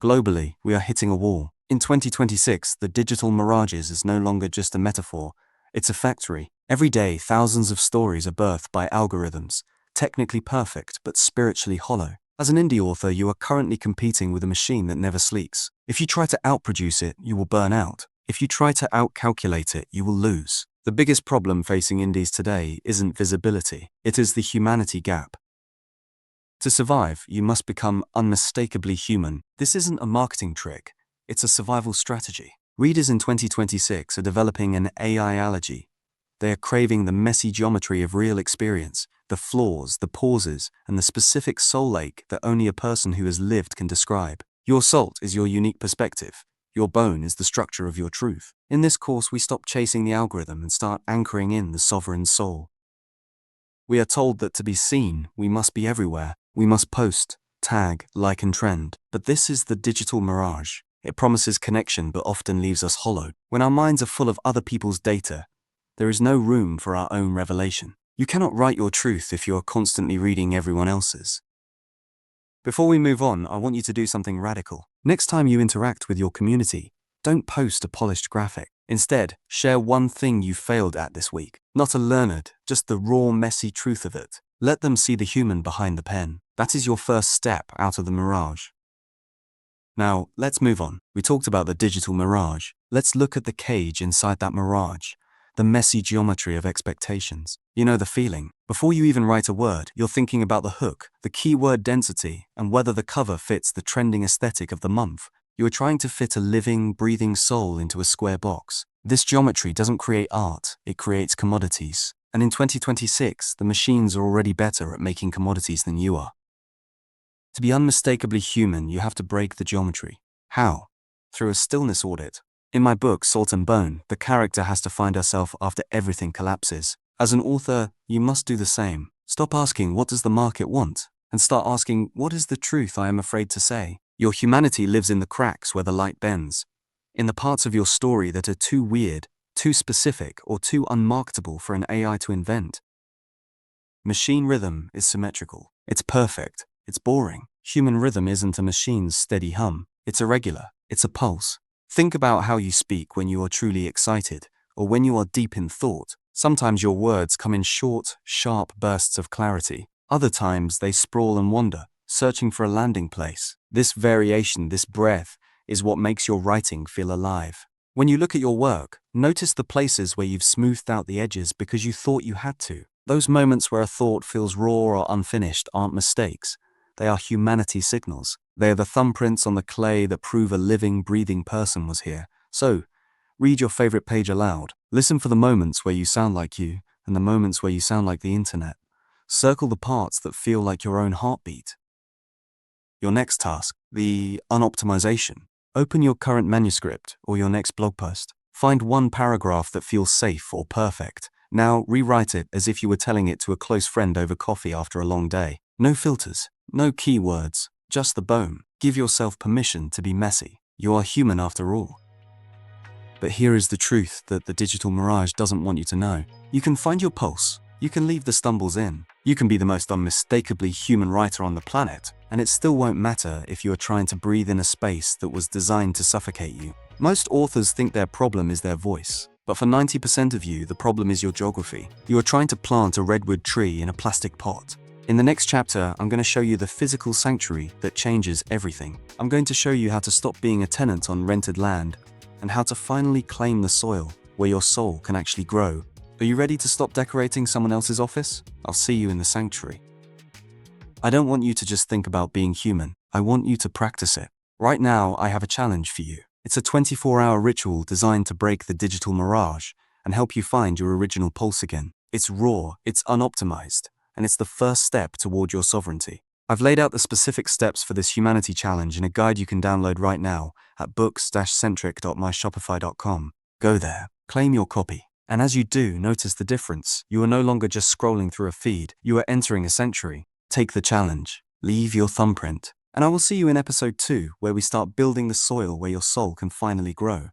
Globally, we are hitting a wall. In 2026, the digital mirages is no longer just a metaphor, it's a factory. Every day, thousands of stories are birthed by algorithms, technically perfect but spiritually hollow. As an indie author, you are currently competing with a machine that never sleeps. If you try to outproduce it, you will burn out. If you try to outcalculate it, you will lose. The biggest problem facing indies today isn't visibility, it is the humanity gap. To survive, you must become unmistakably human. This isn't a marketing trick, it's a survival strategy. Readers in 2026 are developing an AI allergy. They are craving the messy geometry of real experience, the flaws, the pauses, and the specific soul ache that only a person who has lived can describe. Your salt is your unique perspective. Your bone is the structure of your truth. In this course, we stop chasing the algorithm and start anchoring in the sovereign soul. We are told that to be seen, we must be everywhere. We must post, tag, like, and trend. But this is the digital mirage. It promises connection but often leaves us hollow. When our minds are full of other people's data, there is no room for our own revelation. You cannot write your truth if you are constantly reading everyone else's. Before we move on, I want you to do something radical. Next time you interact with your community, don't post a polished graphic. Instead, share one thing you failed at this week. Not a learned, just the raw, messy truth of it. Let them see the human behind the pen. That is your first step out of the mirage. Now, let's move on. We talked about the digital mirage. Let's look at the cage inside that mirage. The messy geometry of expectations. You know the feeling. Before you even write a word, you're thinking about the hook, the keyword density, and whether the cover fits the trending aesthetic of the month. You are trying to fit a living, breathing soul into a square box. This geometry doesn't create art, it creates commodities. And in 2026, the machines are already better at making commodities than you are. To be unmistakably human, you have to break the geometry. How? Through a stillness audit. In my book, Salt and Bone, the character has to find herself after everything collapses. As an author, you must do the same. Stop asking, what does the market want? And start asking, what is the truth I am afraid to say? Your humanity lives in the cracks where the light bends. In the parts of your story that are too weird, too specific, or too unmarketable for an AI to invent. Machine rhythm is symmetrical. It's perfect. It's boring. Human rhythm isn't a machine's steady hum. It's irregular. It's a pulse. Think about how you speak when you are truly excited, or when you are deep in thought. Sometimes your words come in short, sharp bursts of clarity. Other times they sprawl and wander, searching for a landing place. This variation, this breath, is what makes your writing feel alive. When you look at your work, notice the places where you've smoothed out the edges because you thought you had to. Those moments where a thought feels raw or unfinished aren't mistakes. They are humanity signals. They are the thumbprints on the clay that prove a living, breathing person was here. So, read your favorite page aloud. Listen for the moments where you sound like you, and the moments where you sound like the internet. Circle the parts that feel like your own heartbeat. Your next task, the unoptimization. Open your current manuscript or your next blog post. Find one paragraph that feels safe or perfect. Now rewrite it as if you were telling it to a close friend over coffee after a long day. No filters, no keywords, just the bone. Give yourself permission to be messy. You are human after all. But here is the truth that the digital mirage doesn't want you to know. You can find your pulse. You can leave the stumbles in. You can be the most unmistakably human writer on the planet, and it still won't matter if you are trying to breathe in a space that was designed to suffocate you. Most authors think their problem is their voice, but for 90% of you, the problem is your geography. You are trying to plant a redwood tree in a plastic pot. In the next chapter, I'm going to show you the physical sanctuary that changes everything. I'm going to show you how to stop being a tenant on rented land, and how to finally claim the soil where your soul can actually grow. Are you ready to stop decorating someone else's office? I'll see you in the sanctuary. I don't want you to just think about being human. I want you to practice it. Right now, I have a challenge for you. It's a 24-hour ritual designed to break the digital mirage and help you find your original pulse again. It's raw, it's unoptimized, and it's the first step toward your sovereignty. I've laid out the specific steps for this humanity challenge in a guide you can download right now at books-centric.myshopify.com. Go there, claim your copy. And as you do, notice the difference. You are no longer just scrolling through a feed. You are entering a sanctuary. Take the challenge. Leave your thumbprint. And I will see you in episode 2, where we start building the soil where your soul can finally grow.